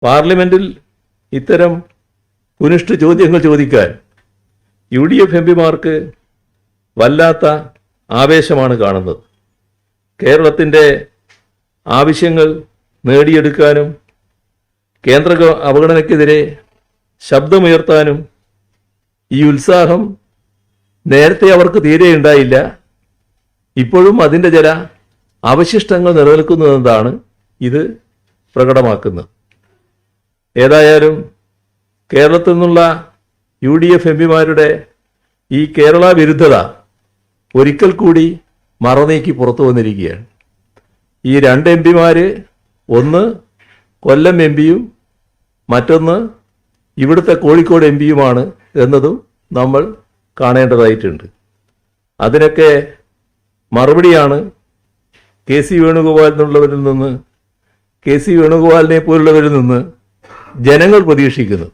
പാർലമെന്റിൽ ഇത്തരം കുനിഷ്ഠ ചോദ്യങ്ങൾ ചോദിക്കാൻ UDF എംപിമാർക്ക് വല്ലാത്ത ആവേശമാണ് കാണുന്നത്. കേരളത്തിൻ്റെ ആവശ്യങ്ങൾ നേടിയെടുക്കാനും കേന്ദ്ര അവഗണനയ്ക്കെതിരെ ശബ്ദമുയർത്താനും ഈ ഉത്സാഹം നേരത്തെ അവർക്ക് തീരെ ഉണ്ടായില്ല. ഇപ്പോഴും അതിൻ്റെ ചില അവശിഷ്ടങ്ങൾ നിലനിൽക്കുന്നതെന്നാണ് ഇത് പ്രകടമാക്കുന്നത്. ഏതായാലും കേരളത്തിൽ നിന്നുള്ള UDF എംപിമാരുടെ ഈ കേരള വിരുദ്ധത ഒരിക്കൽ കൂടി മറനീക്കി പുറത്തു വന്നിരിക്കുകയാണ്. ഈ രണ്ട് എംപിമാർ, ഒന്ന് കൊല്ലം എംപിയും മറ്റൊന്ന് ഇവിടുത്തെ കോഴിക്കോട് എംപിയുമാണ് എന്നതും നമ്മൾ കാണേണ്ടതായിട്ടുണ്ട്. അതിനൊക്കെ മറുപടിയാണ് KC വേണുഗോപാലിനെ പോലുള്ളവരിൽ നിന്ന് ജനങ്ങൾ പ്രതീക്ഷിക്കുന്നത്.